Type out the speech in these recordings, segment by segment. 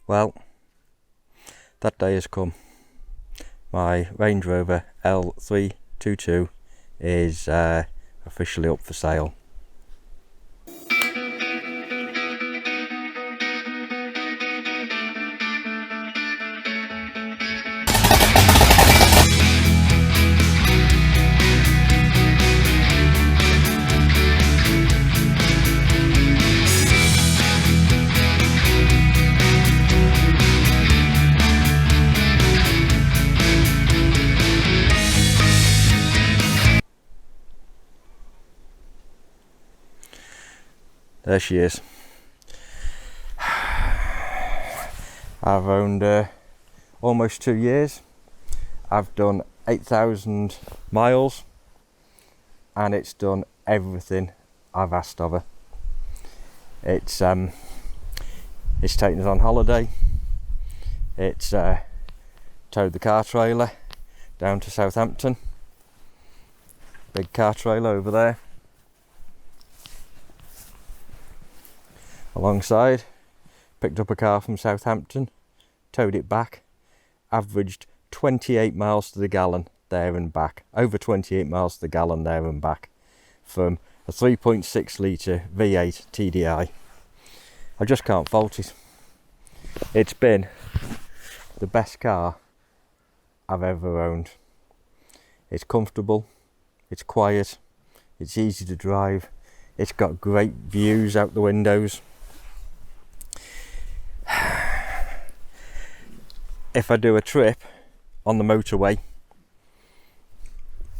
Well, that day has come. My Range Rover L322 is officially up for sale. There she is. I've owned her almost 2 years. I've done 8,000 miles and it's done everything I've asked of her. It's taken us on holiday. It's towed the car trailer down to Southampton. Big car trailer over there. Alongside, picked up a car from Southampton, towed it back, averaged 28 miles to the gallon there and back, over 28 miles to the gallon there and back, from a 3.6 litre V8 TDI. I just can't fault it. It's been the best car I've ever owned. It's comfortable, it's quiet, it's easy to drive, it's got great views out the windows. If I do a trip on the motorway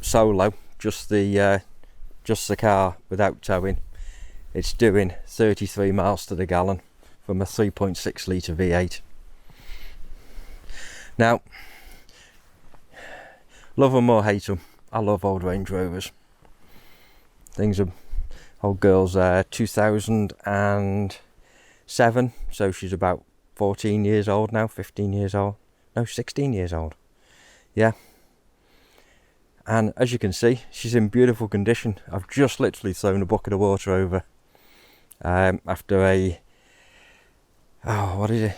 solo, just the car without towing, it's doing 33 miles to the gallon from a 3.6 litre V8. Now, love them or hate them, I love old Range Rovers. Things are, old girl's 2007, so she's about 14 years old now, 15 years old. No, 16 years old. Yeah. And as you can see, she's in beautiful condition. I've just literally thrown a bucket of water over after a,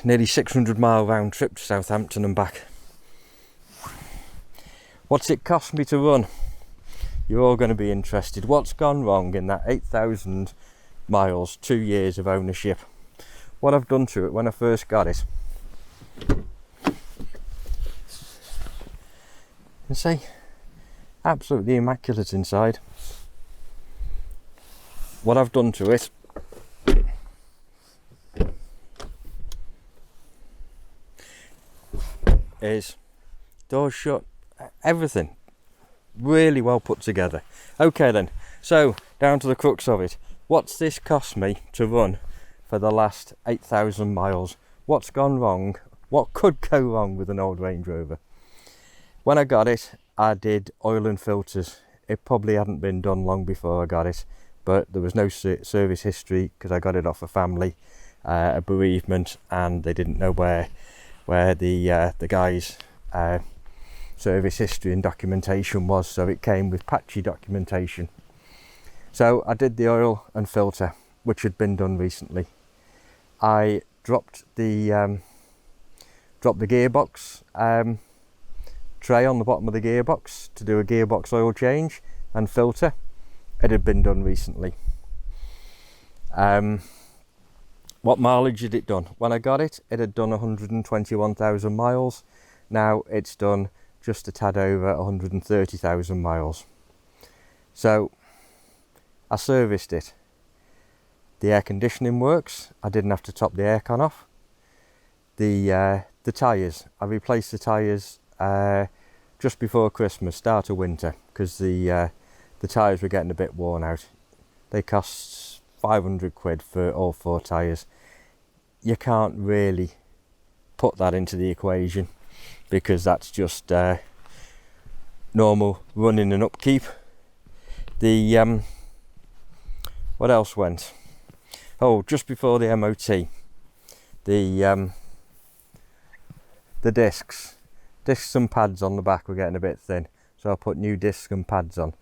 nearly 600 mile round trip to Southampton and back. What's it cost me to run? You're all going to be interested. What's gone wrong in that 8,000 miles, 2 years of ownership? What I've done to it when I first got it. You can see, absolutely immaculate inside. What I've done to it is doors shut, everything really well put together. Okay then, so down to the crux of it. What's this cost me to run for the last 8,000 miles? What's gone wrong? What could go wrong with an old Range Rover? When I got it, I did oil and filters. It probably hadn't been done long before I got it, but there was no service history because I got it off a family, a bereavement, and they didn't know where the guy's service history and documentation was, so it came with patchy documentation. So I did the oil and filter, which had been done recently. I dropped the gearbox tray on the bottom of the gearbox to do a gearbox oil change and filter. It had been done recently. What mileage had it done? When I got it, it had done 121,000 miles. Now it's done just a tad over 130,000 miles. So I serviced it. The air conditioning works. I didn't have to top the aircon off. The tyres, I replaced the tyres just before Christmas, start of winter, because the tyres were getting a bit worn out. They cost 500 quid for all 4 tyres. You can't really put that into the equation because that's just normal running and upkeep. The what else went? Oh, just before the MOT, the discs and pads on the back were getting a bit thin, so I put new discs and pads on.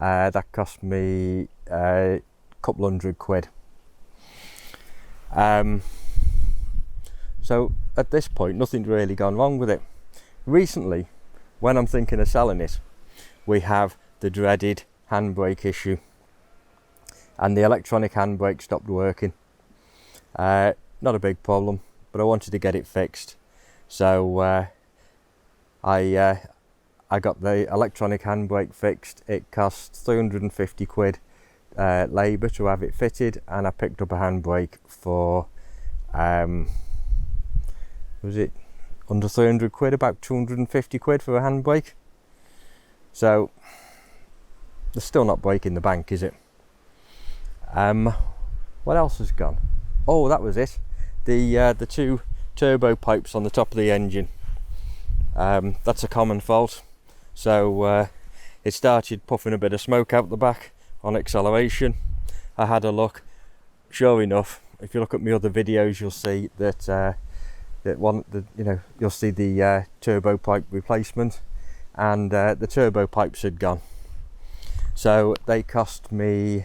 That cost me a couple hundred quid. So at this point, nothing's really gone wrong with it. Recently, when I'm thinking of selling it, we have the dreaded handbrake issue, and the electronic handbrake stopped working. Not a big problem, but I wanted to get it fixed. So I got the electronic handbrake fixed. It cost 350 quid labour to have it fitted, and I picked up a handbrake for was it under 300 quid, about 250 quid for a handbrake. So there's still not breaking the bank, is it? What else has gone? Oh, that was it. The two turbo pipes on the top of the engine. That's a common fault. So it started puffing a bit of smoke out the back on acceleration. I had a look. Sure enough, if you look at my other videos, you'll see that you'll see the turbo pipe replacement, and the turbo pipes had gone. So they cost me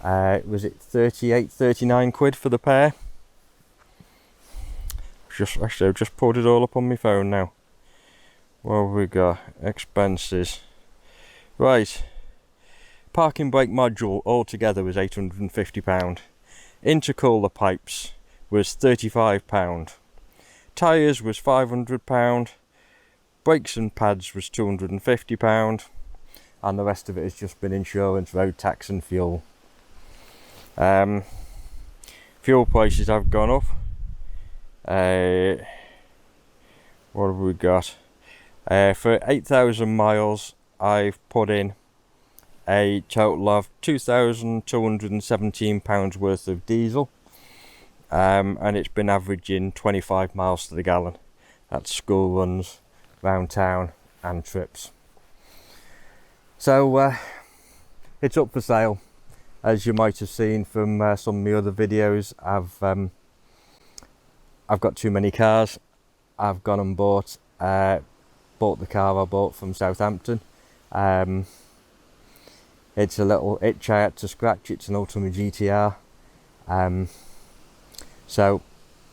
was it 39 quid for the pair. Actually, I've just pulled it all up on my phone now. What have we got? Expenses. Right. Parking brake module altogether was £850. Intercooler pipes was £35. Tyres was £500. Brakes and pads was £250. And the rest of it has just been insurance, road tax and fuel. Fuel prices have gone up. What have we got? For 8,000 miles, I've put in a total of £2,217 worth of diesel, and it's been averaging 25 miles to the gallon. That's school runs, round town and trips. So it's up for sale. As you might have seen from some of my other videos, I've got too many cars. I've gone and bought the car I bought from Southampton. It's a little itch I had to scratch. It's an Ultima GTR. So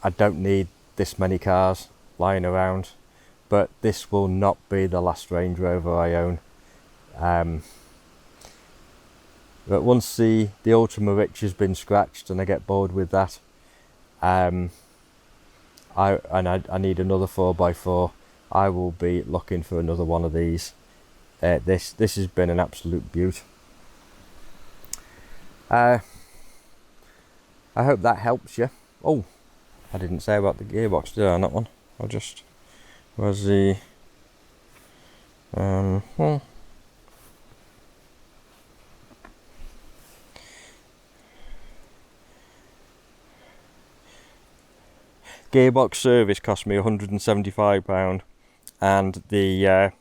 I don't need this many cars lying around, but this will not be the last Range Rover I own. But once the Ultima itch has been scratched and I get bored with that, I need another 4x4, I will be looking for another one of these. This has been an absolute beaut. I hope that helps you. Oh, I didn't say about the gearbox, did I, on that one? I'll just... Where's the... Gearbox service cost me £175, and the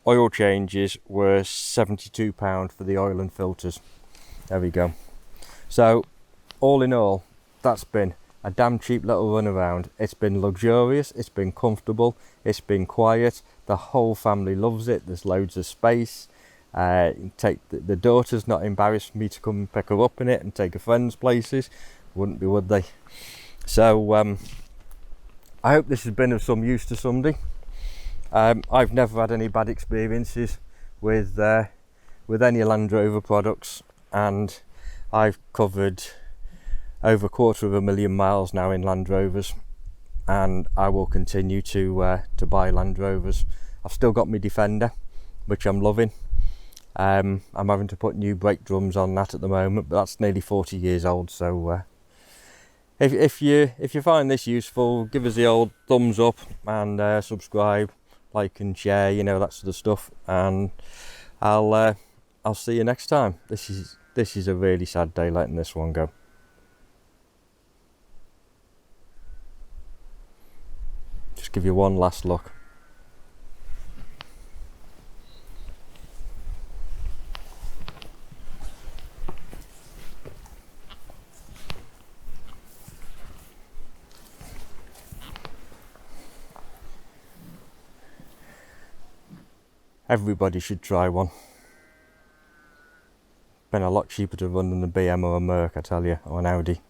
oil changes were £72 for the oil and filters. There we go. So all in all, that's been a damn cheap little run around. It's been luxurious, it's been comfortable, it's been quiet. The whole family loves it. There's loads of space. The daughter's not embarrassed for me to come and pick her up in it and take her friends places. Wouldn't be, would they? So I hope this has been of some use to somebody. I've never had any bad experiences with any Land Rover products, and I've covered over 250,000 miles now in Land Rovers, and I will continue to buy Land Rovers. I've still got my Defender, which I'm loving. I'm having to put new brake drums on that at the moment, but that's nearly 40 years old. So if you find this useful, give us the old thumbs up and subscribe, like and share, you know, that sort of stuff. And I'll see you next time. This is a really sad day letting this one go. Just give you one last look. Everybody should try one. Been a lot cheaper to run than a BM or a Merc, I tell you, or an Audi.